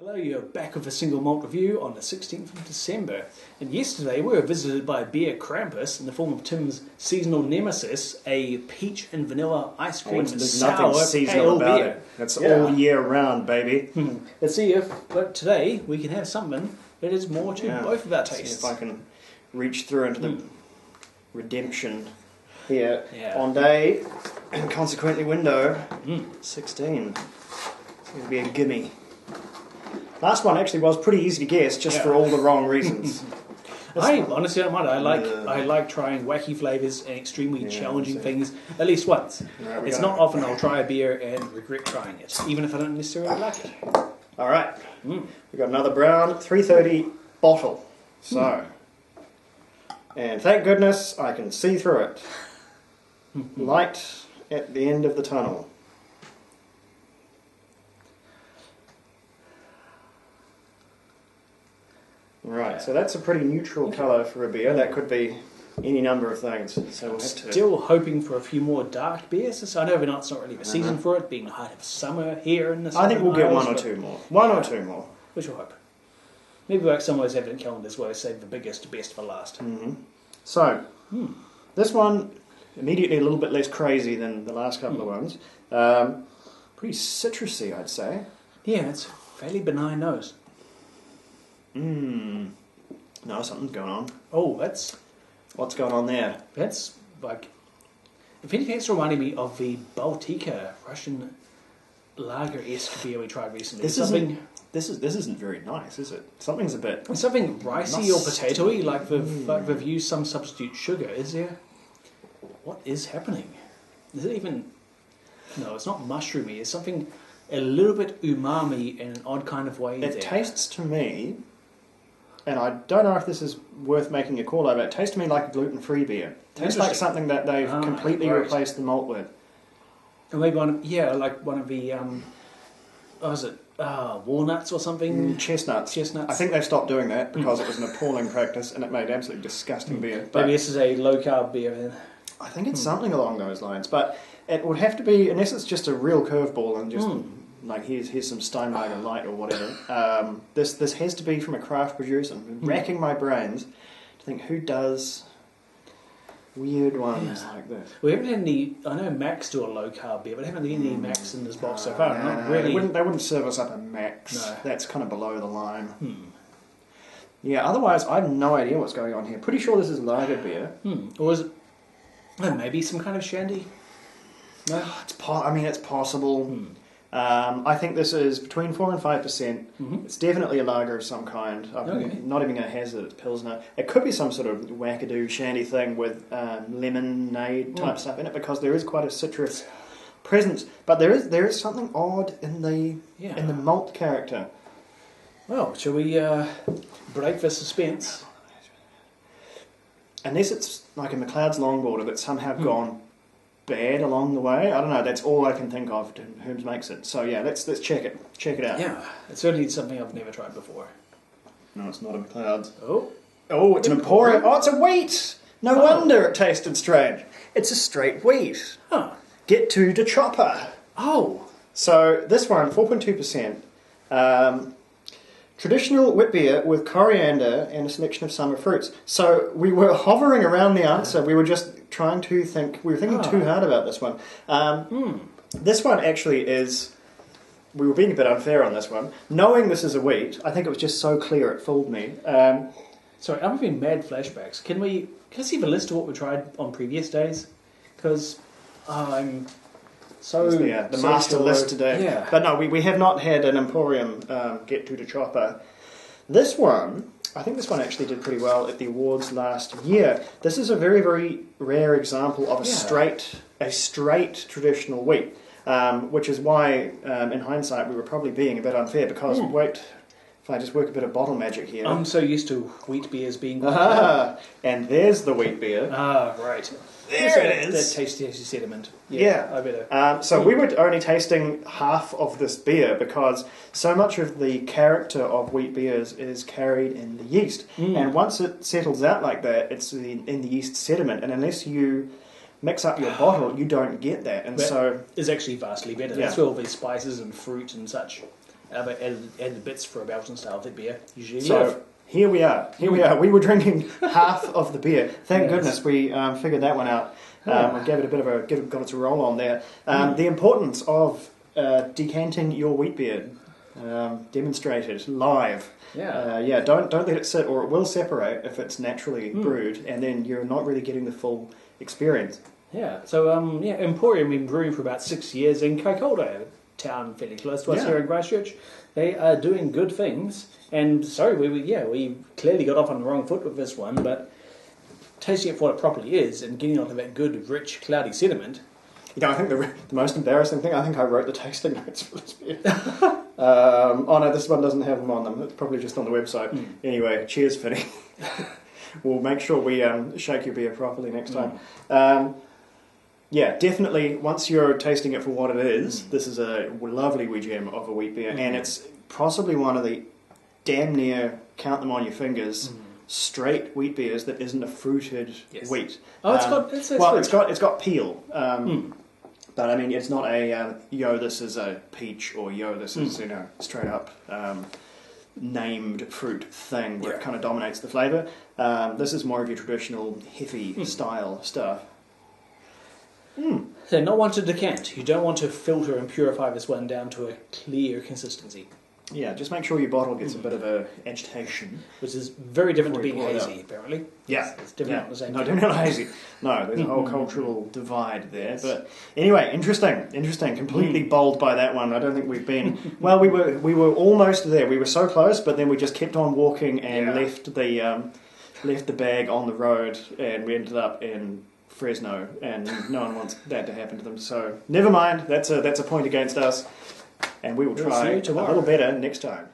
Hello, you're back with a single malt review on the 16th of December. And yesterday we were visited by Beer Krampus in the form of Tim's seasonal nemesis, a peach and vanilla ice cream There's sour nothing seasonal pale about beer. it. It's all year round, baby. Let's see if today we can have something that is more to both of our tastes. See if I can reach through into the redemption here On day, and consequently window 16. It's going to be a gimme. Last one actually was pretty easy to guess, just for all the wrong reasons. I honestly don't mind. I like trying wacky flavours and extremely challenging things at least once. Right, it's not often I'll try a beer and regret trying it, even if I don't necessarily like it. All right, we've got another brown 330 bottle. So, and thank goodness I can see through it. Light at the end of the tunnel. Right, so that's a pretty neutral colour for a beer. That could be any number of things. So we'll have to... Still hoping for a few more dark beers. I know it's not really the season for it, being the height of summer here in the I think we'll get one or Isles, two more. One or two more. We shall hope. Maybe like some of those advent calendars where they save the biggest best for last. So, this one, immediately a little bit less crazy than the last couple of ones. Pretty citrusy, I'd say. Yeah, it's a fairly benign nose. No, something's going on. Oh, What's going on there? that's like... If anything, it's reminding me of the Baltica Russian lager-esque beer we tried recently. This isn't very nice, is it? Something's a bit... Something ricey or potatoey, like they've used some substitute sugar. Is there... What is happening? Is it even... No, it's not mushroomy. It's something a little bit umami in an odd kind of way. It tastes to me, and I don't know if this is worth making a call over, it tastes to me like a gluten-free beer. It tastes like something that they've completely replaced the malt with. Or maybe like one of the... what was it? Walnuts or something? Chestnuts. Chestnuts. I think they've stopped doing that because it was an appalling practice and it made absolutely disgusting beer. But maybe this is a low-carb beer then. I think it's something along those lines. But it would have to be, unless it's just a real curveball and just like here's some Steinlager Light or whatever. This has to be from a craft producer. I'm racking my brains to think who does weird ones like this. We haven't had any... I know Max do a low-carb beer, but I haven't had any Max in this box so far. Not really. They wouldn't serve us up a Max. No. That's kind of below the line. Yeah, otherwise I have no idea what's going on here. Pretty sure this is lager beer. Or is it... maybe some kind of shandy? No? It's possible. I think this is between 4 and 5%. It's definitely a lager of some kind. I'm not even going to hazard it's Pilsner. It could be some sort of wackadoo shandy thing with lemonade type stuff in it because there is quite a citrus presence. But there is something odd in the malt character. Well, shall we break the suspense? Unless it's like a McLeod's longboarder that's somehow gone bad along the way. I don't know. That's all I can think of to whom makes it. So yeah, let's check it. Check it out. Yeah, it's certainly something I've never tried before. No, it's not a McLeod's. Oh, it's an Emporium. Oh, it's a wheat. No wonder it tasted strange. It's a straight wheat. Get to the chopper. So this one, 4.2%. Traditional wheat beer with coriander and a selection of summer fruits. So we were hovering around the answer. We were just trying to think. We were thinking too hard about this one. This one actually is... We were being a bit unfair on this one. Knowing this is a wheat, I think it was just so clear it fooled me. Sorry, I'm having mad flashbacks. Can I see the list of what we tried on previous days? Because I'm... the master list today. Yeah. But no, we have not had an Emporium get to the chopper. This one, I think this one actually did pretty well at the awards last year. This is a very, very rare example of a straight traditional wheat, which is why, in hindsight, we were probably being a bit unfair because, wait, if I just work a bit of bottle magic here. I'm so used to wheat beers being... And there's the wheat beer. Right. There it is. That tasty sediment. Yeah. I better. So we were only tasting half of this beer because so much of the character of wheat beers is carried in the yeast. And once it settles out like that, it's in the yeast sediment. And unless you mix up your bottle, you don't get that. And that so is actually vastly better. Yeah. That's where all these spices and fruit and such added bits for a Belgian style wheat beer. Usually, so here we are. We were drinking half of the beer. Thank goodness we figured that one out. We gave it a bit of got it to roll on there. The importance of decanting your wheat beer, demonstrated live. Don't let it sit, or it will separate if it's naturally brewed, and then you're not really getting the full experience. Yeah. So Emporium been brewing for about 6 years in Kaikoura, a town fairly close to us here in Christchurch. They are doing good things, and we clearly got off on the wrong foot with this one, but tasting it for what it properly is and getting onto that good, rich, cloudy sediment. I think the most embarrassing thing, I think I wrote the tasting notes for this beer. Oh no, this one doesn't have them on them. It's probably just on the website. Anyway, cheers, Finny. We'll make sure we shake your beer properly next time. Definitely, once you're tasting it for what it is, this is a lovely wee gem of a wheat beer, and it's possibly one of the damn near, count them on your fingers, straight wheat beers that isn't a fruited wheat. Oh, it's got peel. But I mean, it's not a this is a peach, or this is straight up named fruit thing where it kind of dominates the flavour. This is more of your traditional heavy style stuff. So not one to decant. You don't want to filter and purify this one down to a clear consistency. Yeah, just make sure your bottle gets a bit of a agitation. Which is very different to being hazy, apparently. Yeah. It's different on the same No, definitely not hazy. No, there's a whole cultural divide there. Yes. But anyway, interesting. Completely bowled by that one. I don't think we've been... Well, we were almost there. We were so close, but then we just kept on walking and left the bag on the road, and we ended up in Fresno, and no one wants that to happen to them. So never mind. That's a point against us. And we will try a little better next time.